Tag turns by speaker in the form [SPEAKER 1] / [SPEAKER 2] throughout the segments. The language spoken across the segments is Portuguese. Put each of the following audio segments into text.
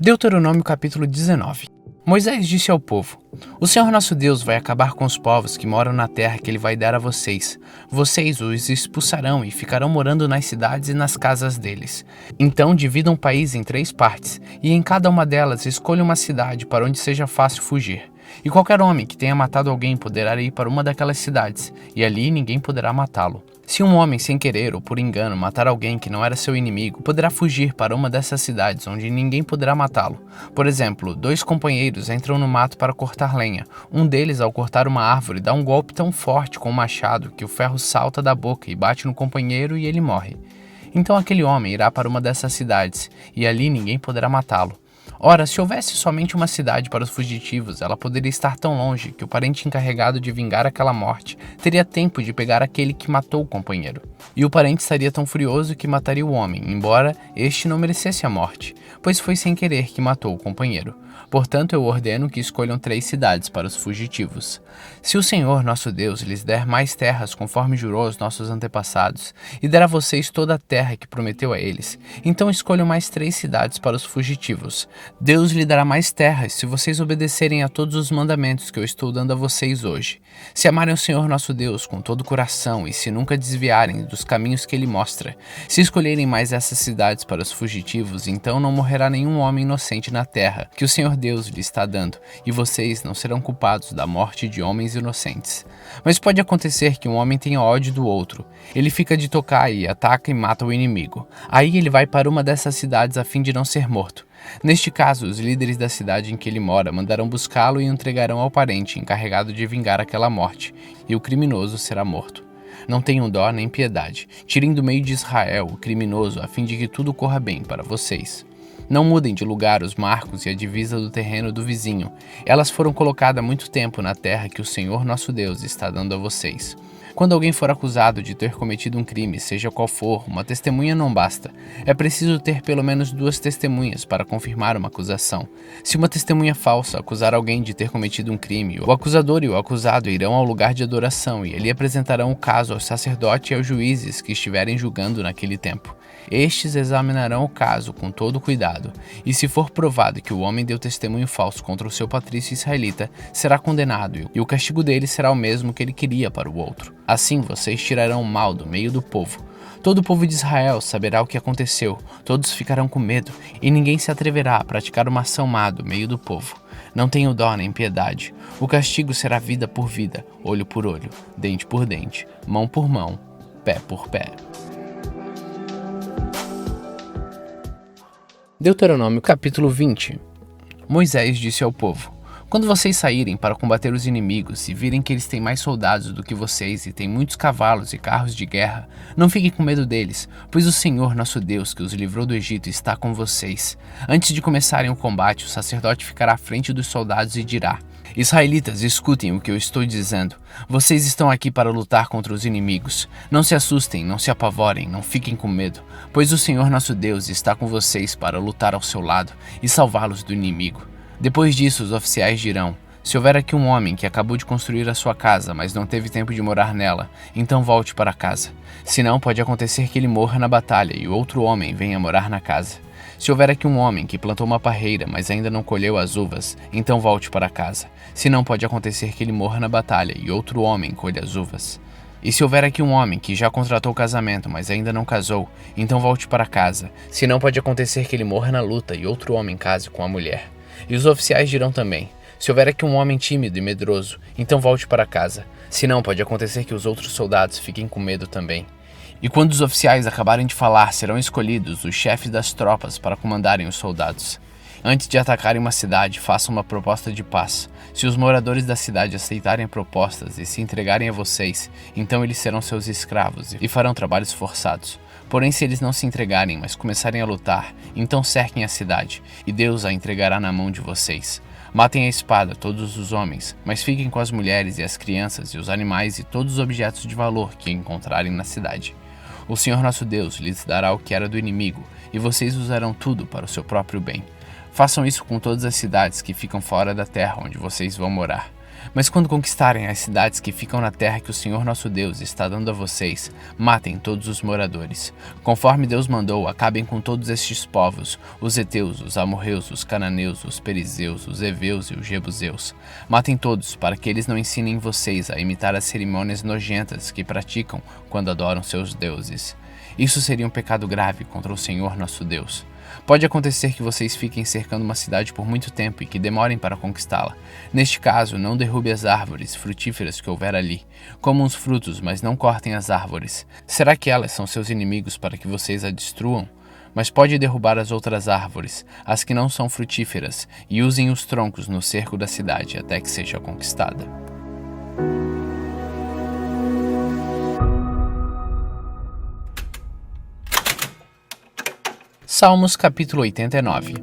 [SPEAKER 1] Deuteronômio capítulo 19. Moisés disse ao povo: O Senhor nosso Deus vai acabar com os povos que moram na terra que ele vai dar a vocês. Vocês os expulsarão e ficarão morando nas cidades e nas casas deles. Então dividam o país em 3 partes, e em cada uma delas escolha uma cidade para onde seja fácil fugir. E qualquer homem que tenha matado alguém poderá ir para uma daquelas cidades, e ali ninguém poderá matá-lo. Se um homem sem querer ou por engano matar alguém que não era seu inimigo, poderá fugir para uma dessas cidades onde ninguém poderá matá-lo. Por exemplo, 2 companheiros entram no mato para cortar lenha. Um deles, ao cortar uma árvore, dá um golpe tão forte com o machado que o ferro salta da boca e bate no companheiro e ele morre. Então aquele homem irá para uma dessas cidades, e ali ninguém poderá matá-lo. Ora, se houvesse somente uma cidade para os fugitivos, ela poderia estar tão longe que o parente encarregado de vingar aquela morte teria tempo de pegar aquele que matou o companheiro. E o parente estaria tão furioso que mataria o homem, embora este não merecesse a morte, pois foi sem querer que matou o companheiro. Portanto, eu ordeno que escolham 3 cidades para os fugitivos. Se o Senhor, nosso Deus, lhes der mais terras conforme jurou aos nossos antepassados, e der a vocês toda a terra que prometeu a eles, então escolham mais 3 cidades para os fugitivos. Deus lhe dará mais terras se vocês obedecerem a todos os mandamentos que eu estou dando a vocês hoje. Se amarem o Senhor nosso Deus com todo o coração e se nunca desviarem dos caminhos que ele mostra, se escolherem mais essas cidades para os fugitivos, então não morrerá nenhum homem inocente na terra que o Senhor Deus lhe está dando, e vocês não serão culpados da morte de homens inocentes. Mas pode acontecer que um homem tenha ódio do outro. Ele fica de tocaia e ataca e mata o inimigo. Aí ele vai para uma dessas cidades a fim de não ser morto. Neste caso, os líderes da cidade em que ele mora mandarão buscá-lo e o entregarão ao parente encarregado de vingar aquela morte, e o criminoso será morto. Não tenham dó nem piedade. Tirem do meio de Israel o criminoso a fim de que tudo corra bem para vocês. Não mudem de lugar os marcos e a divisa do terreno do vizinho. Elas foram colocadas há muito tempo na terra que o Senhor nosso Deus está dando a vocês. Quando alguém for acusado de ter cometido um crime, seja qual for, uma testemunha não basta. É preciso ter pelo menos 2 testemunhas para confirmar uma acusação. Se uma testemunha falsa acusar alguém de ter cometido um crime, o acusador e o acusado irão ao lugar de adoração e ali apresentarão o caso ao sacerdote e aos juízes que estiverem julgando naquele tempo. Estes examinarão o caso com todo cuidado, e se for provado que o homem deu testemunho falso contra o seu patrício israelita, será condenado, e o castigo dele será o mesmo que ele queria para o outro. Assim vocês tirarão o mal do meio do povo. Todo o povo de Israel saberá o que aconteceu, todos ficarão com medo, e ninguém se atreverá a praticar uma ação má do meio do povo. Não tenham dó nem piedade. O castigo será vida por vida, olho por olho, dente por dente, mão por mão, pé por pé. Deuteronômio capítulo 20. Moisés disse ao povo: Quando vocês saírem para combater os inimigos e virem que eles têm mais soldados do que vocês e têm muitos cavalos e carros de guerra, não fiquem com medo deles, pois o Senhor nosso Deus que os livrou do Egito está com vocês. Antes de começarem o combate, o sacerdote ficará à frente dos soldados e dirá: Israelitas, escutem o que eu estou dizendo. Vocês estão aqui para lutar contra os inimigos. Não se assustem, não se apavorem, não fiquem com medo, pois o Senhor nosso Deus está com vocês para lutar ao seu lado e salvá-los do inimigo. Depois disso, os oficiais dirão: Se houver aqui um homem que acabou de construir a sua casa, mas não teve tempo de morar nela, então volte para casa. Senão, pode acontecer que ele morra na batalha e outro homem venha morar na casa. Se houver aqui um homem que plantou uma parreira, mas ainda não colheu as uvas, então volte para casa. Senão, pode acontecer que ele morra na batalha e outro homem colha as uvas. E se houver aqui um homem que já contratou casamento, mas ainda não casou, então volte para casa. Senão, pode acontecer que ele morra na luta e outro homem case com a mulher. E os oficiais dirão também: Se houver aqui um homem tímido e medroso, então volte para casa. Senão, pode acontecer que os outros soldados fiquem com medo também. E quando os oficiais acabarem de falar, serão escolhidos os chefes das tropas para comandarem os soldados. Antes de atacarem uma cidade, façam uma proposta de paz. Se os moradores da cidade aceitarem propostas e se entregarem a vocês, então eles serão seus escravos e farão trabalhos forçados. Porém, se eles não se entregarem, mas começarem a lutar, então cerquem a cidade, e Deus a entregará na mão de vocês. Matem a espada todos os homens, mas fiquem com as mulheres e as crianças e os animais e todos os objetos de valor que encontrarem na cidade. O Senhor nosso Deus lhes dará o que era do inimigo, e vocês usarão tudo para o seu próprio bem. Façam isso com todas as cidades que ficam fora da terra onde vocês vão morar. Mas quando conquistarem as cidades que ficam na terra que o Senhor nosso Deus está dando a vocês, matem todos os moradores. Conforme Deus mandou, acabem com todos estes povos, os heteus, os amorreus, os cananeus, os perizeus, os heveus e os jebuseus. Matem todos, para que eles não ensinem vocês a imitar as cerimônias nojentas que praticam quando adoram seus deuses. Isso seria um pecado grave contra o Senhor nosso Deus. Pode acontecer que vocês fiquem cercando uma cidade por muito tempo e que demorem para conquistá-la. Neste caso, não derrube as árvores frutíferas que houver ali. Comam os frutos, mas não cortem as árvores. Será que elas são seus inimigos para que vocês a destruam? Mas pode derrubar as outras árvores, as que não são frutíferas, e usem os troncos no cerco da cidade até que seja conquistada. Salmos capítulo 89.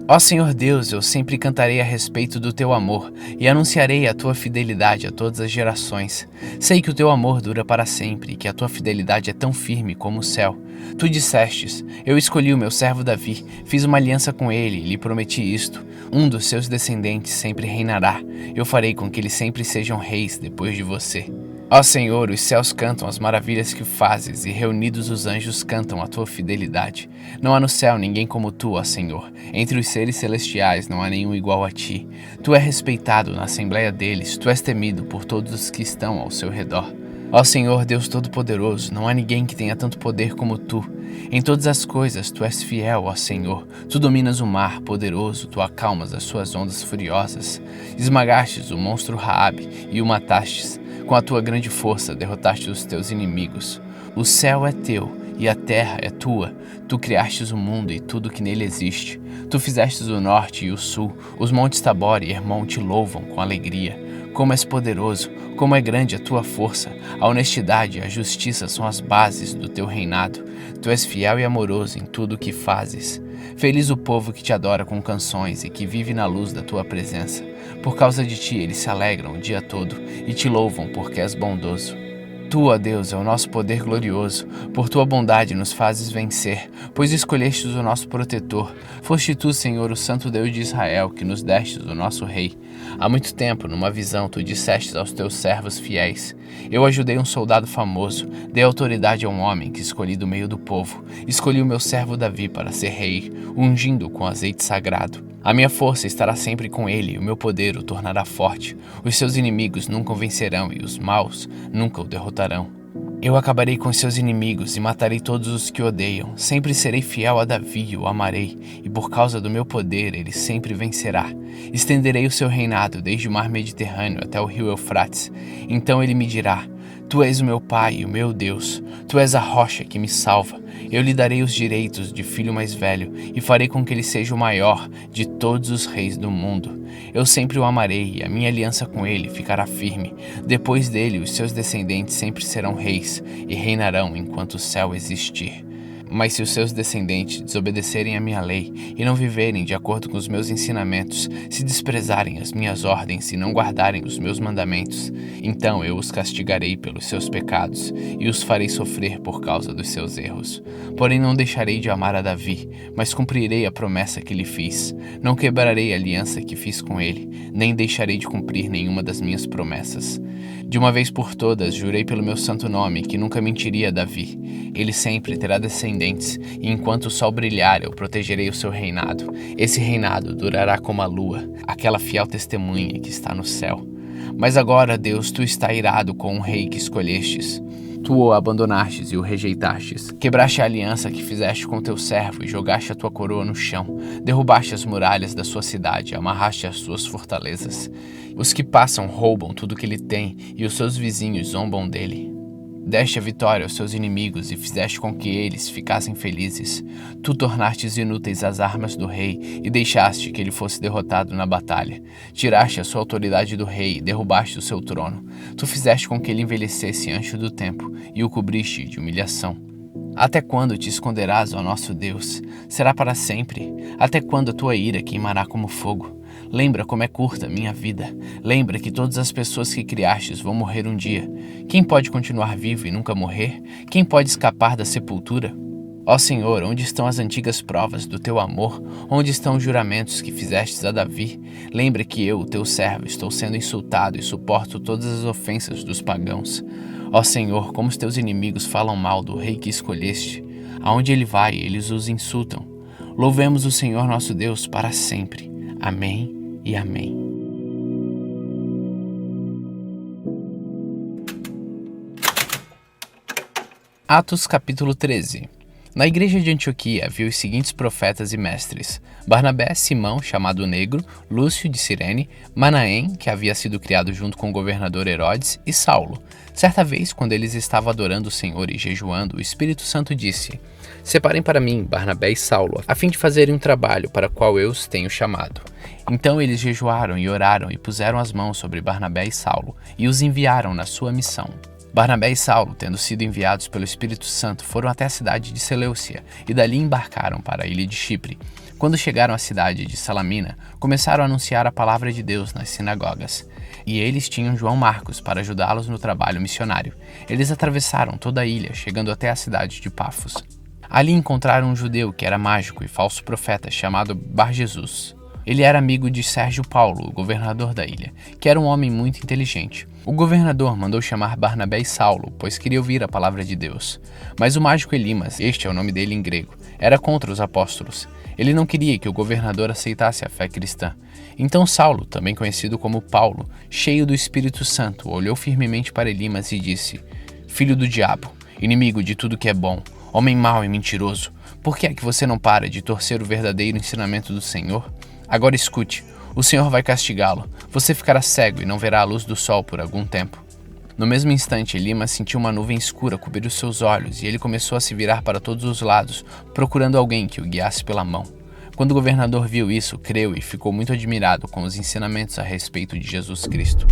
[SPEAKER 1] Ó Senhor Deus, eu sempre cantarei a respeito do teu amor e anunciarei a tua fidelidade a todas as gerações. Sei que o teu amor dura para sempre e que a tua fidelidade é tão firme como o céu. Tu dissestes, eu escolhi o meu servo Davi, fiz uma aliança com ele e lhe prometi isto. Um dos seus descendentes sempre reinará. Eu farei com que eles sempre sejam reis depois de você. Ó Senhor, os céus cantam as maravilhas que fazes, e reunidos os anjos cantam a tua fidelidade. Não há no céu ninguém como tu, ó Senhor. Entre os seres celestiais não há nenhum igual a ti. Tu és respeitado na assembleia deles, tu és temido por todos os que estão ao seu redor. Ó Senhor, Deus Todo-Poderoso, não há ninguém que tenha tanto poder como tu. Em todas as coisas tu és fiel, ó Senhor. Tu dominas o mar, poderoso, tu acalmas as suas ondas furiosas. Esmagastes o monstro Raabe e o matastes. Com a tua grande força derrotaste os teus inimigos. O céu é teu e a terra é tua. Tu criastes o mundo e tudo que nele existe. Tu fizestes o norte e o sul. Os montes Tabor e Hermon te louvam com alegria. Como és poderoso, como é grande a tua força. A honestidade e a justiça são as bases do teu reinado. Tu és fiel e amoroso em tudo o que fazes. Feliz o povo que te adora com canções e que vive na luz da tua presença. Por causa de ti eles se alegram o dia todo e te louvam porque és bondoso. Tu, ó Deus, é o nosso poder glorioso. Por tua bondade nos fazes vencer, pois escolhestes o nosso protetor. Foste tu, Senhor, o Santo Deus de Israel, que nos destes o nosso Rei. Há muito tempo, numa visão, tu dissestes aos teus servos fiéis: eu ajudei um soldado famoso, dei autoridade a um homem que escolhi do meio do povo. Escolhi o meu servo Davi para ser rei, ungindo-o com azeite sagrado. A minha força estará sempre com ele e o meu poder o tornará forte. Os seus inimigos nunca o vencerão e os maus nunca o derrotarão. Eu acabarei com seus inimigos e matarei todos os que o odeiam. Sempre serei fiel a Davi e o amarei, e por causa do meu poder ele sempre vencerá. Estenderei o seu reinado desde o mar Mediterrâneo até o rio Eufrates. Então ele me dirá: tu és o meu Pai e o meu Deus. Tu és a rocha que me salva. Eu lhe darei os direitos de filho mais velho e farei com que ele seja o maior de todos os reis do mundo. Eu sempre o amarei e a minha aliança com ele ficará firme. Depois dele, os seus descendentes sempre serão reis e reinarão enquanto o céu existir. Mas se os seus descendentes desobedecerem a minha lei e não viverem de acordo com os meus ensinamentos, se desprezarem as minhas ordens e não guardarem os meus mandamentos, então eu os castigarei pelos seus pecados e os farei sofrer por causa dos seus erros. Porém não deixarei de amar a Davi, mas cumprirei a promessa que lhe fiz. Não quebrarei a aliança que fiz com ele, nem deixarei de cumprir nenhuma das minhas promessas. De uma vez por todas, jurei pelo meu santo nome que nunca mentiria a Davi. Ele sempre terá descendentes, e enquanto o sol brilhar, eu protegerei o seu reinado. Esse reinado durará como a lua, aquela fiel testemunha que está no céu. Mas agora, Deus, tu está irado com o rei que escolhestes. Tu o abandonastes e o rejeitastes. Quebraste a aliança que fizeste com teu servo e jogaste a tua coroa no chão. Derrubaste as muralhas da sua cidade, amarraste as suas fortalezas. Os que passam roubam tudo que ele tem e os seus vizinhos zombam dele. Deste a vitória aos seus inimigos e fizeste com que eles ficassem felizes. Tu tornastes inúteis as armas do rei e deixaste que ele fosse derrotado na batalha. Tiraste a sua autoridade do rei e derrubaste o seu trono. Tu fizeste com que ele envelhecesse antes do tempo e o cobriste de humilhação. Até quando te esconderás, ó nosso Deus? Será para sempre? Até quando a tua ira queimará como fogo? Lembra como é curta a minha vida. Lembra que todas as pessoas que criastes vão morrer um dia. Quem pode continuar vivo e nunca morrer? Quem pode escapar da sepultura? Ó Senhor, onde estão as antigas provas do teu amor? Onde estão os juramentos que fizestes a Davi? Lembra que eu, teu servo, estou sendo insultado e suporto todas as ofensas dos pagãos. Ó Senhor, como os teus inimigos falam mal do rei que escolheste. Aonde ele vai, eles os insultam. Louvemos o Senhor nosso Deus para sempre. Amém e amém. Atos capítulo 13. Na igreja de Antioquia havia os seguintes profetas e mestres: Barnabé, Simão, chamado Negro, Lúcio de Cirene, Manaém, que havia sido criado junto com o governador Herodes, e Saulo. Certa vez, quando eles estavam adorando o Senhor e jejuando, o Espírito Santo disse: Separem para mim Barnabé e Saulo, a fim de fazerem um trabalho para o qual eu os tenho chamado. Então eles jejuaram e oraram e puseram as mãos sobre Barnabé e Saulo, e os enviaram na sua missão. Barnabé e Saulo, tendo sido enviados pelo Espírito Santo, foram até a cidade de Seleucia e dali embarcaram para a ilha de Chipre. Quando chegaram à cidade de Salamina, começaram a anunciar a palavra de Deus nas sinagogas. E eles tinham João Marcos para ajudá-los no trabalho missionário. Eles atravessaram toda a ilha, chegando até a cidade de Pafos. Ali encontraram um judeu que era mágico e falso profeta chamado Bar-Jesus. Ele era amigo de Sérgio Paulo, o governador da ilha, que era um homem muito inteligente. O governador mandou chamar Barnabé e Saulo, pois queria ouvir a palavra de Deus. Mas o mágico Elimas, este é o nome dele em grego, era contra os apóstolos. Ele não queria que o governador aceitasse a fé cristã. Então Saulo, também conhecido como Paulo, cheio do Espírito Santo, olhou firmemente para Elimas e disse: Filho do diabo, inimigo de tudo que é bom, homem mau e mentiroso, por que é que você não para de torcer o verdadeiro ensinamento do Senhor? Agora escute, o Senhor vai castigá-lo. Você ficará cego e não verá a luz do sol por algum tempo. No mesmo instante, Elimas sentiu uma nuvem escura cobrir os seus olhos e ele começou a se virar para todos os lados, procurando alguém que o guiasse pela mão. Quando o governador viu isso, creu e ficou muito admirado com os ensinamentos a respeito de Jesus Cristo.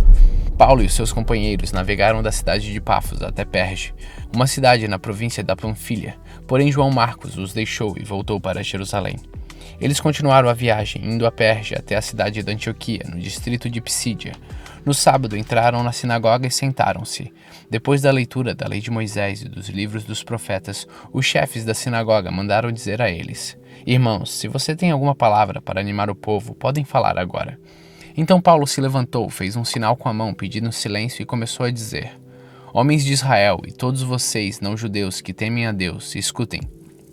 [SPEAKER 1] Paulo e os seus companheiros navegaram da cidade de Pafos até Perge, uma cidade na província da Panfilha, porém João Marcos os deixou e voltou para Jerusalém. Eles continuaram a viagem, indo a Perge até a cidade de Antioquia, no distrito de Psídia. No sábado entraram na sinagoga e sentaram-se. Depois da leitura da lei de Moisés e dos livros dos profetas, os chefes da sinagoga mandaram dizer a eles: Irmãos, se você tem alguma palavra para animar o povo, podem falar agora. Então Paulo se levantou, fez um sinal com a mão, pedindo silêncio e começou a dizer: Homens de Israel e todos vocês não-judeus que temem a Deus, escutem.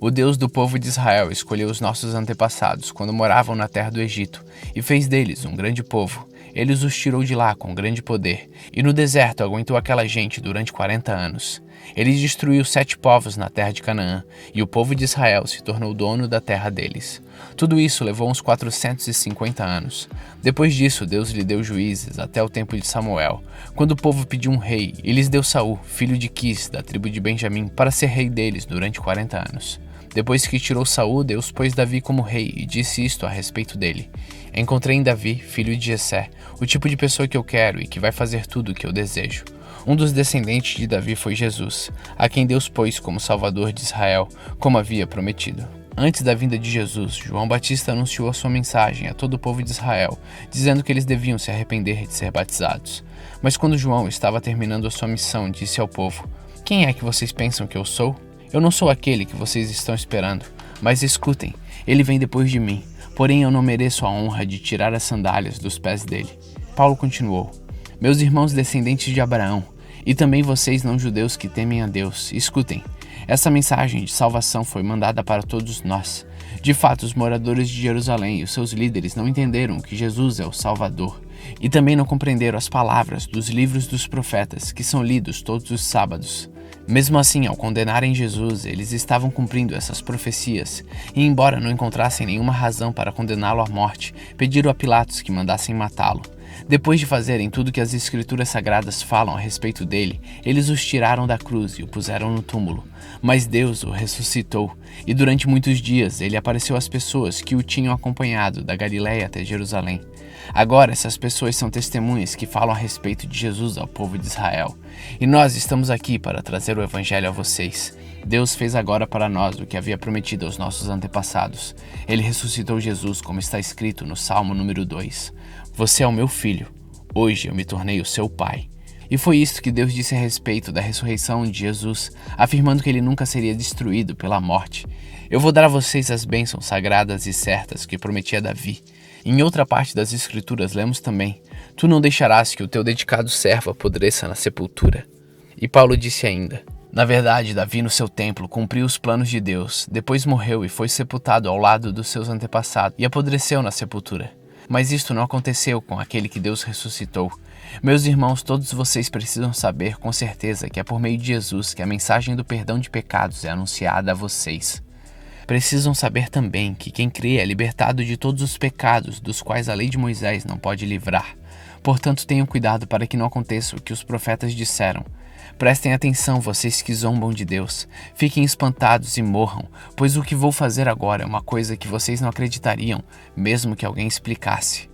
[SPEAKER 1] O Deus do povo de Israel escolheu os nossos antepassados quando moravam na terra do Egito e fez deles um grande povo. Ele os tirou de lá com grande poder e no deserto aguentou aquela gente durante 40 anos. Ele destruiu 7 povos na terra de Canaã e o povo de Israel se tornou dono da terra deles. Tudo isso levou uns 450 anos. Depois disso, Deus lhe deu juízes até o tempo de Samuel, quando o povo pediu um rei, e lhes deu Saul, filho de Quis, da tribo de Benjamim, para ser rei deles durante 40 anos. Depois que tirou Saul, Deus pôs Davi como rei e disse isto a respeito dele: Encontrei em Davi, filho de Jessé, o tipo de pessoa que eu quero e que vai fazer tudo o que eu desejo. Um dos descendentes de Davi foi Jesus, a quem Deus pôs como Salvador de Israel, como havia prometido. Antes da vinda de Jesus, João Batista anunciou a sua mensagem a todo o povo de Israel, dizendo que eles deviam se arrepender de ser batizados. Mas quando João estava terminando a sua missão, disse ao povo: Quem é que vocês pensam que eu sou? Eu não sou aquele que vocês estão esperando, mas escutem, ele vem depois de mim, porém eu não mereço a honra de tirar as sandálias dos pés dele. Paulo continuou: Meus irmãos descendentes de Abraão, e também vocês não-judeus que temem a Deus, escutem. Essa mensagem de salvação foi mandada para todos nós. De fato, os moradores de Jerusalém e os seus líderes não entenderam que Jesus é o Salvador, e também não compreenderam as palavras dos livros dos profetas, que são lidos todos os sábados. Mesmo assim, ao condenarem Jesus, eles estavam cumprindo essas profecias, e embora não encontrassem nenhuma razão para condená-lo à morte, pediram a Pilatos que mandassem matá-lo. Depois de fazerem tudo que as escrituras sagradas falam a respeito dele, eles os tiraram da cruz e o puseram no túmulo. Mas Deus o ressuscitou, e durante muitos dias ele apareceu às pessoas que o tinham acompanhado da Galiléia até Jerusalém. Agora essas pessoas são testemunhas que falam a respeito de Jesus ao povo de Israel. E nós estamos aqui para trazer o evangelho a vocês. Deus fez agora para nós o que havia prometido aos nossos antepassados. Ele ressuscitou Jesus, como está escrito no Salmo número 2. Você é o meu filho. Hoje eu me tornei o seu pai. E foi isto que Deus disse a respeito da ressurreição de Jesus, afirmando que ele nunca seria destruído pela morte. Eu vou dar a vocês as bênçãos sagradas e certas que prometi a Davi. Em outra parte das Escrituras lemos também: Tu não deixarás que o teu dedicado servo apodreça na sepultura. E Paulo disse ainda: Na verdade, Davi no seu templo cumpriu os planos de Deus, depois morreu e foi sepultado ao lado dos seus antepassados e apodreceu na sepultura. Mas isto não aconteceu com aquele que Deus ressuscitou. Meus irmãos, todos vocês precisam saber com certeza que é por meio de Jesus que a mensagem do perdão de pecados é anunciada a vocês. Precisam saber também que quem crê é libertado de todos os pecados dos quais a lei de Moisés não pode livrar. Portanto, tenham cuidado para que não aconteça o que os profetas disseram. Prestem atenção, vocês que zombam de Deus. Fiquem espantados e morram, pois o que vou fazer agora é uma coisa que vocês não acreditariam, mesmo que alguém explicasse.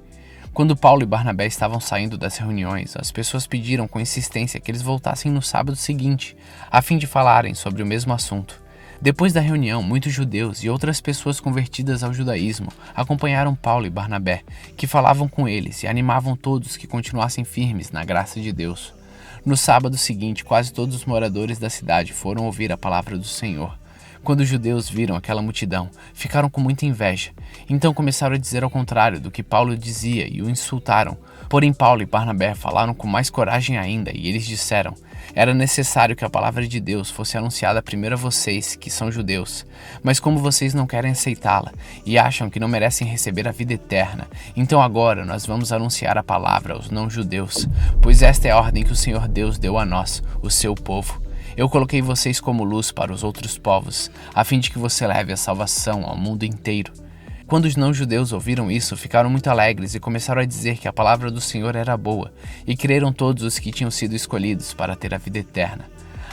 [SPEAKER 1] Quando Paulo e Barnabé estavam saindo das reuniões, as pessoas pediram com insistência que eles voltassem no sábado seguinte, a fim de falarem sobre o mesmo assunto. Depois da reunião, muitos judeus e outras pessoas convertidas ao judaísmo acompanharam Paulo e Barnabé, que falavam com eles e animavam todos que continuassem firmes na graça de Deus. No sábado seguinte, quase todos os moradores da cidade foram ouvir a palavra do Senhor. Quando os judeus viram aquela multidão, ficaram com muita inveja. Então começaram a dizer ao contrário do que Paulo dizia e o insultaram. Porém, Paulo e Barnabé falaram com mais coragem ainda e eles disseram: Era necessário que a palavra de Deus fosse anunciada primeiro a vocês, que são judeus. Mas como vocês não querem aceitá-la e acham que não merecem receber a vida eterna, então agora nós vamos anunciar a palavra aos não-judeus, pois esta é a ordem que o Senhor Deus deu a nós, o seu povo. Eu coloquei vocês como luz para os outros povos, a fim de que você leve a salvação ao mundo inteiro. Quando os não-judeus ouviram isso, ficaram muito alegres e começaram a dizer que a palavra do Senhor era boa, e creram todos os que tinham sido escolhidos para ter a vida eterna.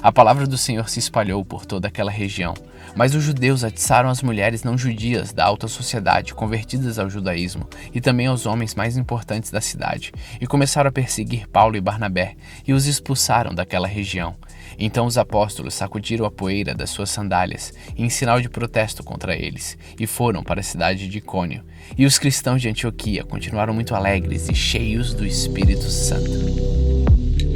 [SPEAKER 1] A palavra do Senhor se espalhou por toda aquela região, mas os judeus atiçaram as mulheres não-judias da alta sociedade convertidas ao judaísmo e também aos homens mais importantes da cidade, e começaram a perseguir Paulo e Barnabé, e os expulsaram daquela região. Então os apóstolos sacudiram a poeira das suas sandálias, em sinal de protesto contra eles, e foram para a cidade de Icônio. E os cristãos de Antioquia continuaram muito alegres e cheios do Espírito Santo.